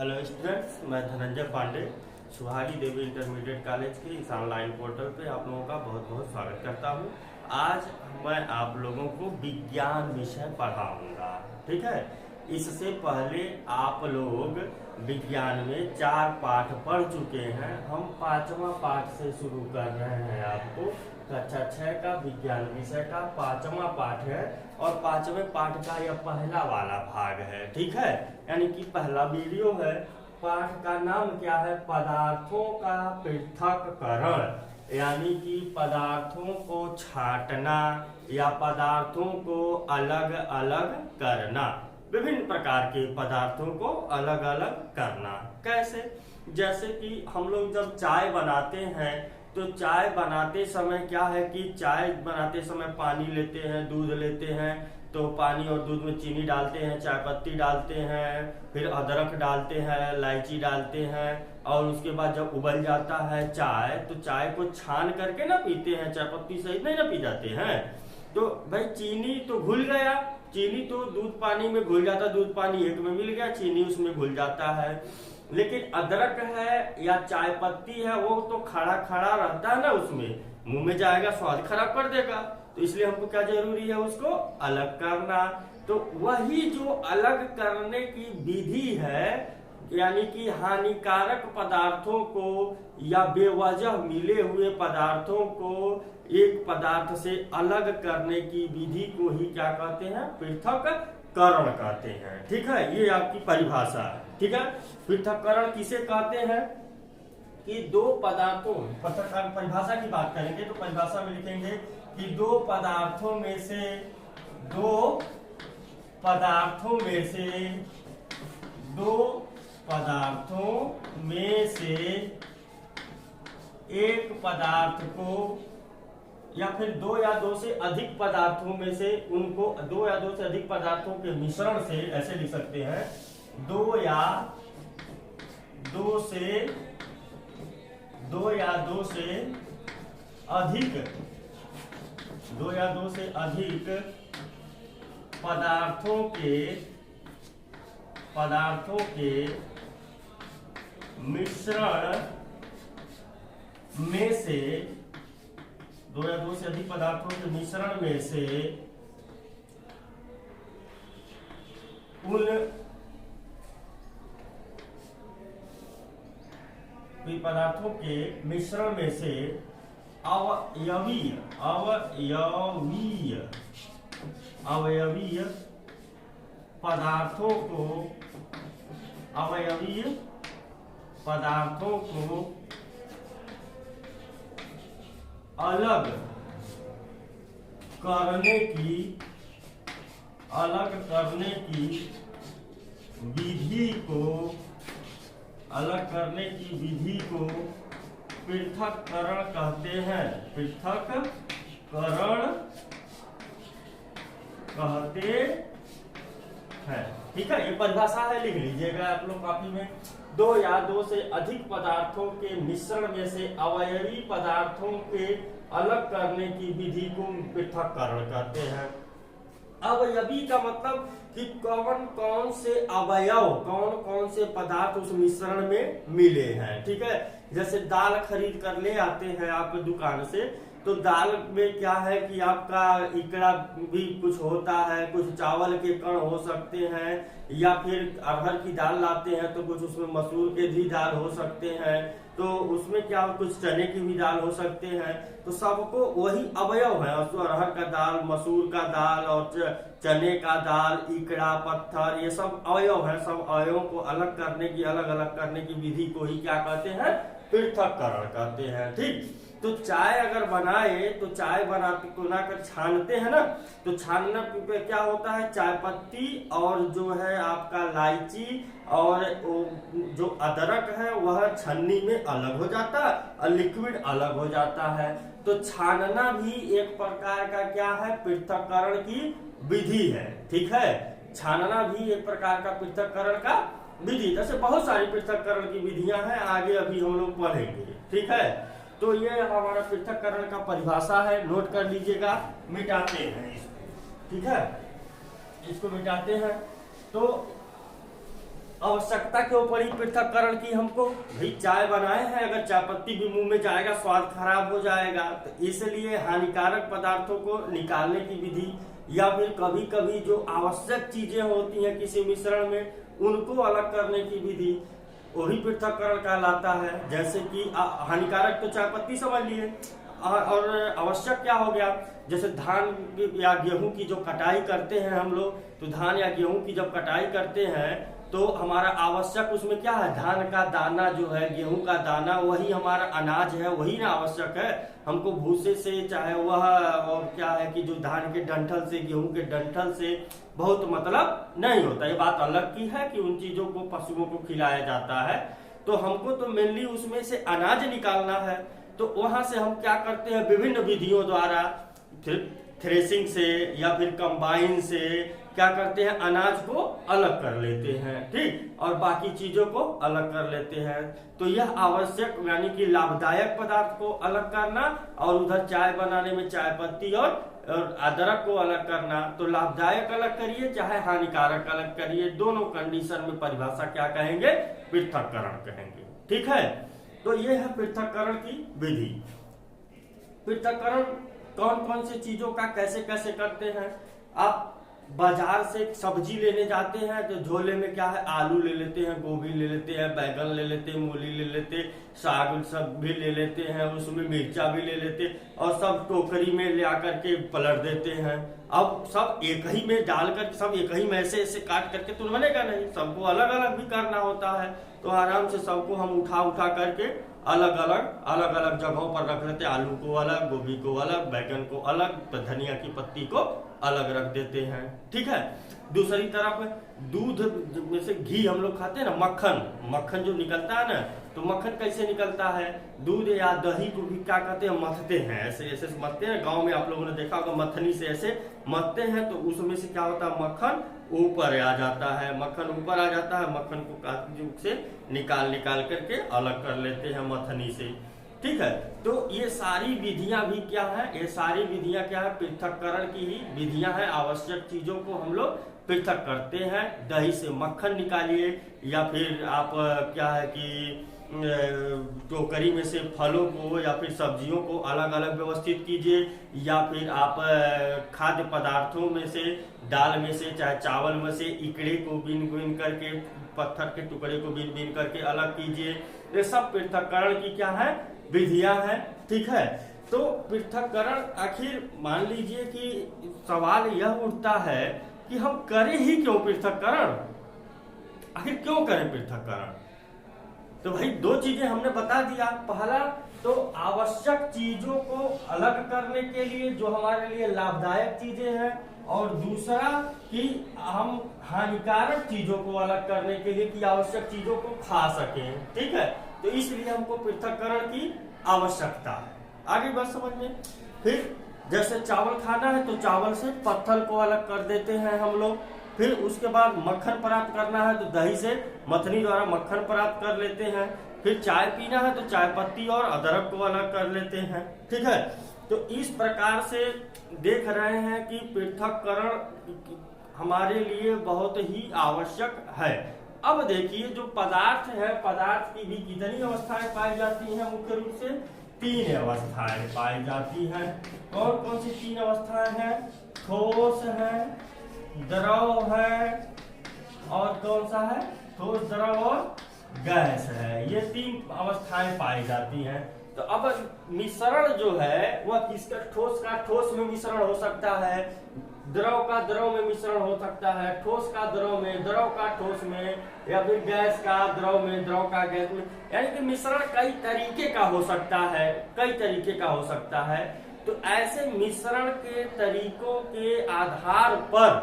Hello students, मैं धनंजय पांडे सुहागी देवी intermediate college के इस ऑनलाइन पोर्टल पे आप लोगों का बहुत बहुत स्वागत करता हूँ। आज मैं आप लोगों को विज्ञान विषय पढ़ाऊंगा। ठीक है, इससे पहले आप लोग विज्ञान में 4 पाठ पढ़ चुके हैं। हम 5वां पाठ से शुरू कर रहे हैं। आपको कक्षा 6 का विज्ञान विषय का 5वां पाठ है और 5वें पाठ का यह पहला वाला भाग है। ठीक है, यानी कि पहला वीडियो है। पाठ का नाम क्या है? पदार्थों का पृथक्करण, यानी कि पदार्थों को छांटना या पदार्थों को अलग अलग करना। विभिन्न प्रकार के पदार्थों को अलग अलग करना कैसे? जैसे कि हम लोग जब चाय बनाते हैं तो चाय बनाते समय क्या है कि चाय बनाते समय पानी लेते हैं, दूध लेते हैं, तो पानी और दूध में चीनी डालते हैं, चाय पत्ती डालते हैं, फिर अदरक डालते हैं, इलायची डालते हैं और उसके बाद जब उबल जाता है चाय तो चाय को छान करके ना पीते हैं, चाय पत्ती सहित नहीं ना पी जाते हैं। तो भाई चीनी तो घुल गया, चीनी तो दूध पानी में घुल जाता, दूध पानी एक में मिल गया, चीनी उसमें घुल जाता है। लेकिन अदरक है या चाय पत्ती है वो तो खड़ा खड़ा रहता है ना, उसमें मुंह में जाएगा, स्वाद खराब कर देगा। तो इसलिए हमको क्या जरूरी है? उसको अलग करना। तो वही जो अलग करने की विधि है, यानी कि हानिकारक पदार्थों को या बेवजह मिले हुए पदार्थों को एक पदार्थ से अलग करने की विधि को ही क्या कहते हैं? पृथक्करण कहते हैं। ठीक है, ये आपकी परिभाषा है। ठीक है, पृथक्करण किसे कहते हैं? कि दो पदार्थों, परिभाषा की बात करेंगे तो परिभाषा में लिखेंगे कि दो पदार्थों में से एक पदार्थ को या फिर दो या दो से अधिक पदार्थों में से उनको, दो या दो से अधिक पदार्थों के मिश्रण से, ऐसे लिख सकते हैं, दो या दो से अधिक पदार्थों के मिश्रण में से, दो या दो से अधिक पदार्थों के मिश्रण में से उन पदार्थों के मिश्रण में से अवयवीय पदार्थों को अलग करने की विधि को पृथक्करण कहते हैं। ठीक है, ये परिभाषा है, लिख लीजिएगा आप लोग कॉपी में। दो या दो से अधिक पदार्थों के मिश्रण में से अवयवी पदार्थों के अलग करने की विधि को पृथक्करण कहते हैं। अवयवी का मतलब कि कौन कौन से अवयव, कौन कौन से पदार्थ उस मिश्रण में मिले हैं। ठीक है, जैसे दाल खरीद कर ले आते हैं आप दुकान से, तो दाल में क्या है कि आपका इकड़ा भी कुछ होता है, कुछ चावल के कण हो सकते हैं, या फिर अरहर की दाल लाते हैं तो कुछ उसमें मसूर के भी दाल हो सकते हैं, तो उसमें क्या कुछ चने की भी दाल हो सकते हैं। तो सबको वही अवयव है, अरहर का दाल, मसूर का दाल और चने का दाल, इकड़ा, पत्थर, ये सब अवयव है। सब अवयवों को अलग अलग करने की विधि को ही क्या कहते हैं? पृथक्करण कहते हैं। ठीक, तो चाय अगर बनाए तो चाय बनाकर छानते हैं ना, तो छानने पे क्या होता है? चाय पत्ती और जो है आपका इलायची और जो अदरक है वह छन्नी में अलग हो जाता है और लिक्विड अलग हो जाता है। तो छानना भी एक प्रकार का क्या है? पृथक्करण की विधि है। ठीक है, छानना भी एक प्रकार का पृथक्करण का विधि। जैसे बहुत सारी पृथक्करण की विधियां हैं, आगे अभी हम लोग पढ़ेंगे। ठीक है, तो ये हमारा पृथक्करण का परिभाषा है, नोट कर लीजिएगा। मिटाते हैं इसको। ठीक है, इसको मिटाते हैं तो आवश्यकता क्यों पड़ी पृथक्करण की हमको? भाई चाय बनाए हैं, अगर चाय पत्ती भी मुंह में जाएगा स्वाद खराब हो जाएगा, तो इसलिए हानिकारक पदार्थों को निकालने की विधि, या फिर कभी कभी जो आवश्यक चीजें होती हैं किसी मिश्रण में उनको अलग करने की विधि, वही पृथक्करण कहलाता है। जैसे कि हानिकारक तो चाय पत्ती समझ लिए, और आवश्यक क्या हो गया? जैसे धान या गेहूं की जो कटाई करते हैं हम लोग, तो धान या गेहूं की जब कटाई करते हैं तो हमारा आवश्यक उसमें क्या है? धान का दाना जो है, गेहूं का दाना, वही हमारा अनाज है, वही ना आवश्यक है। हमको भूसे से चाहे वह और क्या है कि जो धान के डंठल से, गेहूं के डंठल से बहुत मतलब नहीं होता। ये बात अलग की है कि उन चीजों को पशुओं को खिलाया जाता है, तो हमको तो मेनली उसमें से अनाज निकालना है। तो वहां से हम क्या करते हैं? विभिन्न विधियों द्वारा, थ्रेसिंग से या फिर कंबाइन से क्या करते हैं? अनाज को अलग कर लेते हैं, ठीक, और बाकी चीजों को अलग कर लेते हैं। तो यह आवश्यक यानी कि लाभदायक पदार्थ को अलग करना, और उधर चाय बनाने में चाय पत्ती और अदरक को अलग करना। तो लाभदायक अलग करिए चाहे हानिकारक अलग करिए, दोनों कंडीशन में परिभाषा क्या कहेंगे? पृथक्करण कहेंगे, ठीक है। तो ये है पृथक्करण की विधि। पृथक्करण कौन कौन सी चीजों का कैसे कैसे करते हैं? आप बाजार से सब्जी लेने जाते हैं तो झोले में क्या है? आलू ले लेते हैं, गोभी ले लेते हैं, बैगन ले लेते हैं, मूली ले लेते हैं, साग सब भी ले लेते हैं, उसमें मिर्चा भी ले लेते हैं, और सब टोकरी में ले आकर के पलट देते हैं। अब सब एक ही में डालकर, सब एक ही में ऐसे ऐसे काट करके तो बनेगा नहीं, सबको अलग अलग भी करना होता है। तो आराम से सबको हम उठा उठा करके अलग अलग जगहों पर रख देते हैं। आलू को अलग, गोभी को अलग, बैगन को अलग, धनिया की पत्ती को अलग रख देते हैं, ठीक है। दूसरी तरफ दूध में से घी हम लोग खाते हैं ना, मक्खन जो निकलता है ना, तो मक्खन कैसे निकलता है? दूध या दही को भी क्या कहते हैं? मथते हैं, ऐसे ऐसे मथते हैं। गांव में आप लोगों ने देखा होगा, मथनी से ऐसे मथते हैं, तो उसमें से क्या होता है? मक्खन ऊपर आ जाता है। मक्खन को काफी से निकाल करके अलग कर लेते हैं मथनी से, ठीक है। तो ये सारी विधियां भी क्या है? ये सारी विधियां क्या है? पृथक्करण की ही विधियां हैं। आवश्यक चीजों को हम लोग पृथक करते हैं। दही से मक्खन निकालिए, या फिर आप क्या है कि टोकरी में से फलों को या फिर सब्जियों को अलग अलग व्यवस्थित कीजिए, या फिर आप खाद्य पदार्थों में से, दाल में से, चाहे चावल में से इकड़े को बीन करके, पत्थर के टुकड़े को बीन करके अलग कीजिए। ये सब पृथक्करण की क्या है? विधियां हैं, ठीक है। तो पृथक्करण, आखिर मान लीजिए कि सवाल यह उठता है कि हम करें ही क्यों पृथक्करण? आखिर क्यों करें पृथक्करण? तो भाई दो चीजें हमने बता दिया। पहला तो आवश्यक चीजों को अलग करने के लिए जो हमारे लिए लाभदायक चीजें हैं, और दूसरा कि हम हानिकारक चीजों को अलग करने के लिए कि आवश्यक चीजों को खा सकें, ठीक है। तो इसलिए हमको पृथक्करण की आवश्यकता है। आगे बात समझ में। फिर जैसे चावल खाना है तो चावल से पत्थर को अलग कर देते हैं हम लोग। फिर उसके बाद मक्खन प्राप्त करना है तो दही से मथनी द्वारा मक्खन प्राप्त कर लेते हैं। फिर चाय पीना है तो चाय पत्ती और अदरक को अलग कर लेते हैं, ठीक है। तो इस प्रकार से देख रहे हैं कि पृथक्करण हमारे लिए बहुत ही आवश्यक है। अब देखिए जो पदार्थ है, पदार्थ की भी कितनी अवस्थाएं पाई जाती हैं? मुख्य रूप से 3 अवस्थाएं पाई जाती हैं। कौन कौन सी 3 अवस्थाएं हैं? ठोस है, द्रव है, और कौन सा है? ठोस, द्रव और गैस है। ये 3 अवस्थाएं पाई जाती हैं। तो अब मिश्रण जो है वह किसका? ठोस का ठोस में मिश्रण हो सकता है, द्रव का द्रव में मिश्रण हो सकता है, ठोस का द्रव में, द्रव का ठोस में, या फिर गैस का द्रव में, द्रव का गैस में। यानी कि मिश्रण कई तरीके का हो सकता है, कई तरीके का हो सकता है। तो ऐसे मिश्रण के तरीकों के आधार पर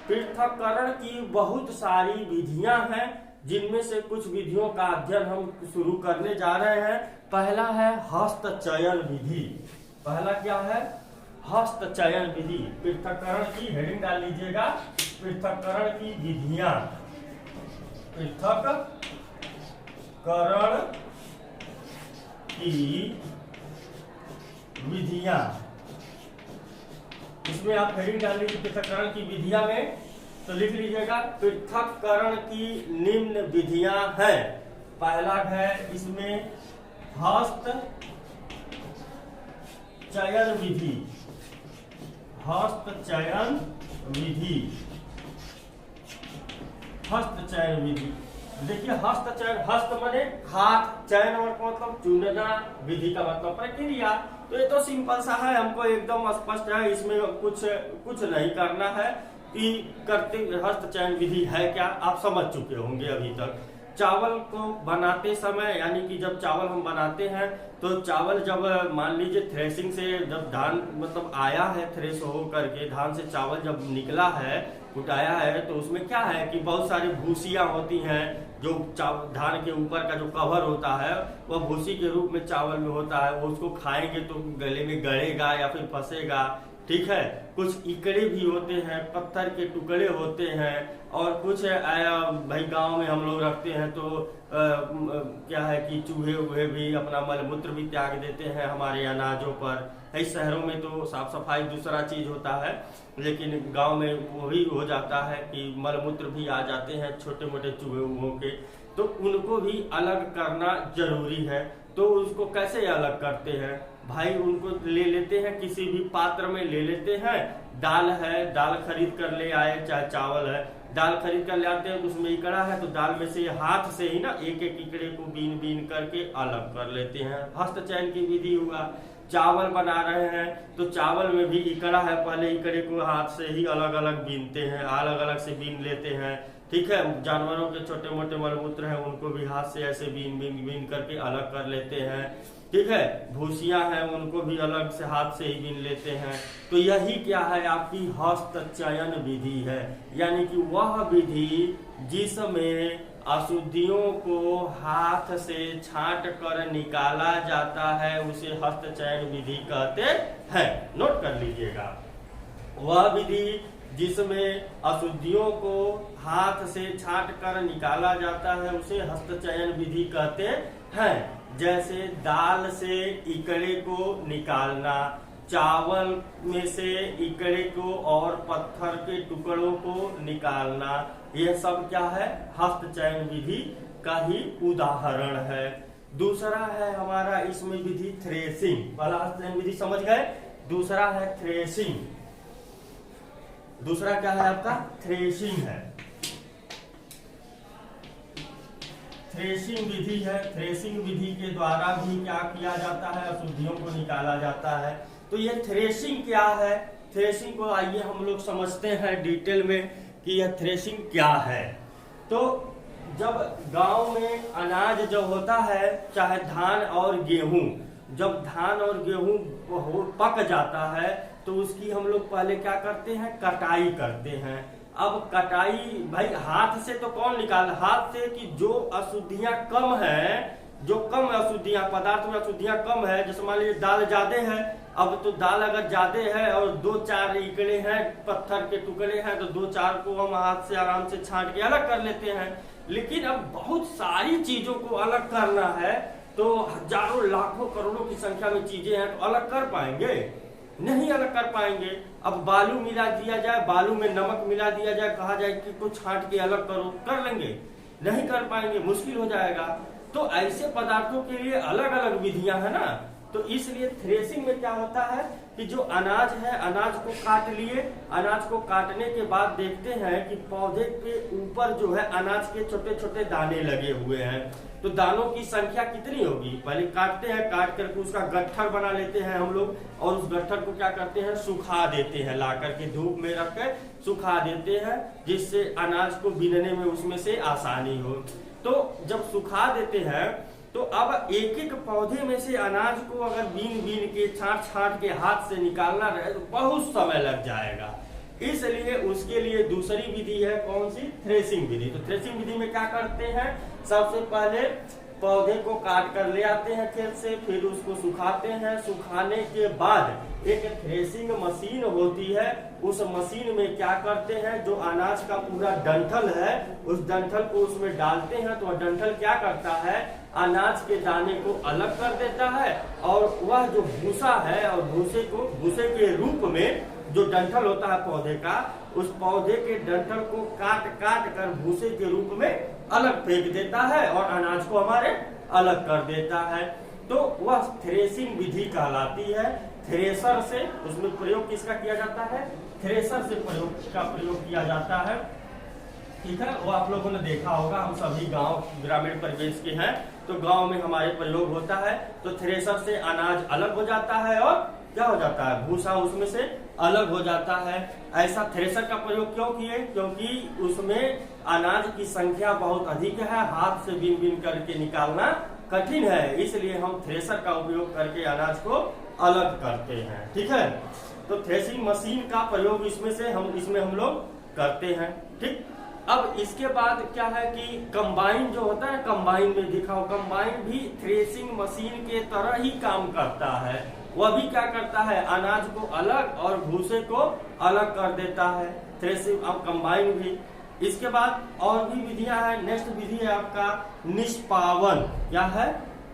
पृथक्करण की बहुत सारी विधियां हैं, जिनमें से कुछ विधियों का अध्ययन हम शुरू करने जा रहे हैं। पहला है हस्तचयन विधि। पहला क्या है? हस्तचयन विधि। पृथक्करण की हेडिंग डाल लीजिएगा, पृथक्करण की विधियां। पृथक्करण की विधियां, इसमें आप हेडिंग डाल लीजिए पृथक्करण की विधियां में तो लिख लीजिएगा। पृथक्करण की निम्न विधियां हैं। पहला है इसमें हस्त चयन विधि। हस्त चयन विधि। हस्त चयन विधि। देखिए हस्त चयन, हस्त माने हाथ, चयन मतलब चुनना, विधि का मतलब प्रक्रिया। तो ये तो सिंपल सा है, हमको एकदम स्पष्ट है, इसमें कुछ नहीं करना है कि करते हस्त चयन विधि है क्या, आप समझ चुके होंगे अभी तक। चावल को बनाते समय, यानी कि जब चावल हम बनाते हैं तो चावल जब मान लीजिए थ्रेसिंग से जब धान मतलब आया है, थ्रेस हो करके धान से चावल जब निकला है, कुटाया है, तो उसमें क्या है कि बहुत सारी भूसियां होती हैं। जो धान के ऊपर का जो कवर होता है वह भूसी के रूप में चावल में होता है। वो उसको खाएंगे तो गले में गड़ेगा या फिर फंसेगा, ठीक है। कुछ इकड़े भी होते हैं, पत्थर के टुकड़े होते हैं, और कुछ भाई गांव में हम लोग रखते हैं तो क्या है कि चूहे वूहे भी अपना मलमूत्र भी त्याग देते हैं हमारे अनाजों पर। कई शहरों में तो साफ सफाई दूसरा चीज होता है, लेकिन गांव में वो भी हो जाता है कि मलमूत्र भी आ जाते हैं छोटे मोटे चूहे वूहों के, तो उनको भी अलग करना जरूरी है। तो उसको कैसे अलग करते हैं भाई, उनको ले लेते हैं किसी भी पात्र में ले लेते हैं। दाल है, दाल खरीद कर ले आए, चाहे चावल है, दाल खरीद कर ले आते हैं, उसमें इकड़ा है तो दाल में से हाथ से ही ना एक एक इकड़े को बीन बीन करके अलग कर लेते हैं। हस्त चयन की विधि हुआ। चावल बना रहे हैं तो चावल में भी इकड़ा है, पहले इकड़े को हाथ से ही अलग अलग बीनते हैं, अलग अलग से बीन लेते हैं, ठीक है। जानवरों के छोटे मोटे मलमूत्र हैं उनको भी हाथ से ऐसे बीन बीन बीन करके अलग कर लेते हैं, ठीक है। भूसियां हैं उनको भी अलग से हाथ से ही बीन लेते हैं। तो यही क्या है, आपकी हस्त चयन विधि है, यानी कि वह विधि जिसमें अशुद्धियों को हाथ से छांट कर निकाला जाता है उसे हस्त चयन विधि कहते हैं। नोट कर लीजिएगा, वह विधि जिसमें अशुद्धियों को हाथ से छांट कर निकाला जाता है उसे हस्त चयन विधि कहते हैं। जैसे दाल से इकड़े को निकालना, चावल में से इकड़े को और पत्थर के टुकड़ों को निकालना, यह सब क्या है, हस्त चयन विधि का ही उदाहरण है। दूसरा है हमारा इसमें विधि थ्रेसिंग। पहला हस्त चयन विधि समझ गए, दूसरा है थ्रेसिंग। दूसरा क्या है आपका, थ्रेसिंग है। थ्रेसिंग विधि है। थ्रेसिंग विधि के द्वारा भी क्या किया जाता है, अशुद्धियों को निकाला जाता है। तो ये थ्रेसिंग क्या है, थ्रेसिंग को आइए हम लोग समझते हैं डिटेल में कि यह थ्रेसिंग क्या है। तो जब गांव में अनाज जब होता है, चाहे धान और गेहूं, जब धान और गेहूं पक जाता है तो उसकी हम लोग पहले क्या करते हैं, कटाई करते हैं। अब कटाई भाई हाथ से तो कौन निकाल, हाथ से कि जो अशुद्धियां कम है, जो कम अशुद्धियां पदार्थ में अशुद्धियां कम है, जैसे मान लीजिए दाल ज्यादा है, अब तो दाल अगर ज्यादा है और 2-4 इकड़े हैं, पत्थर के टुकड़े हैं, तो 2-4 को हम हाथ से आराम से छांट के अलग कर लेते हैं। लेकिन अब बहुत सारी चीजों को अलग करना है तो हजारों लाखों करोड़ों की संख्या में चीजें हैं, तो अलग कर पाएंगे नहीं, अलग कर पाएंगे। अब बालू मिला दिया जाए, बालू में नमक मिला दिया जाए, कहा जाए कि कुछ छांट के अलग करो, कर लेंगे? नहीं कर पाएंगे, मुश्किल हो जाएगा। तो ऐसे पदार्थों के लिए अलग अलग विधियां है ना। तो इसलिए थ्रेसिंग में क्या होता है कि जो अनाज है, अनाज को काट लिए, अनाज को काटने के बाद देखते हैं कि पौधे के ऊपर जो है अनाज के छोटे छोटे दाने लगे हुए हैं। तो दानों की संख्या कितनी होगी, पहले काटते हैं, काट करके उसका गट्ठर बना लेते हैं हम लोग, और उस गट्ठर को क्या करते हैं, सुखा देते हैं, ला करके धूप में रख कर सुखा देते हैं, जिससे अनाज को बीनने में उसमें से आसानी हो। तो जब सुखा देते हैं तो अब एक एक पौधे में से अनाज को अगर बीन बीन के छांट के हाथ से निकालना रहे तो बहुत समय लग जाएगा। इसलिए उसके लिए दूसरी विधि है, कौन सी, थ्रेसिंग विधि। तो थ्रेसिंग विधि में क्या करते हैं, सबसे पहले पौधे को काट कर ले आते हैं खेत से, फिर उसको सुखाते हैं। सुखाने के बाद एक थ्रेसिंग मशीन होती है, उस मशीन में क्या करते हैं, जो अनाज का पूरा डंठल है उस डंठल को उसमें डालते हैं। तो डंठल क्या करता है, अनाज के दाने को अलग कर देता है, और वह जो भूसा है और भूसे के रूप में जो डंठल होता है पौधे का, उस पौधे के डंठल को काट काट कर भूसे के रूप में अलग फेंक देता है और अनाज को हमारे अलग कर देता है। तो वह थ्रेसिंग विधि कहलाती है। थ्रेसर से उसमें प्रयोग किसका किया जाता है? थ्रेसर से प्रयोग किया जाता है। ठीक है, वो आप लोगों ने देखा होगा, हम सभी गांव ग्रामीण परिवेश के हैं तो गांव में हमारे प्रयोग होता है। तो थ्रेसर से अनाज अलग हो जाता है और क्या हो जाता है, भूसा उसमें से अलग हो जाता है। ऐसा थ्रेसर का प्रयोग क्यों किए? क्योंकि उसमें अनाज की संख्या बहुत अधिक है, हाथ से बीन बीन करके निकालना कठिन है, इसलिए हम थ्रेसर का उपयोग करके अनाज को अलग करते हैं। ठीक है, तो थ्रेसिंग मशीन का प्रयोग इसमें हम लोग करते हैं। ठीक, अब इसके बाद क्या है कि कंबाइन जो होता है, कंबाइन में दिखाओ, कंबाइन भी थ्रेसिंग मशीन के तरह ही काम करता है। वह भी क्या करता है, अनाज को अलग और भूसे को अलग कर देता है। थ्रेसिंग अब कंबाइन भी। इसके बाद और भी विधियां हैं। नेक्स्ट विधि है आपका निष्पावन। क्या है?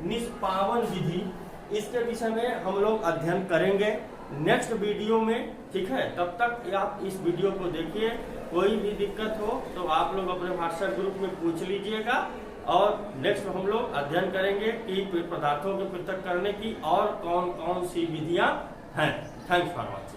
निष्पावन विधि। इसके विषय में हम लोग अध्ययन करेंगे नेक्स्ट वीडियो में। ठीक है, तब तक आप इस वीडियो को देखिए। कोई भी दिक्कत हो तो आप लोग अपने व्हाट्सएप ग्रुप में पूछ लीजिएगा और नेक्स्ट हम लोग अध्ययन करेंगे कि पदार्थों के पृथक करने की और कौन कौन सी विधियां हैं। Thanks for watching.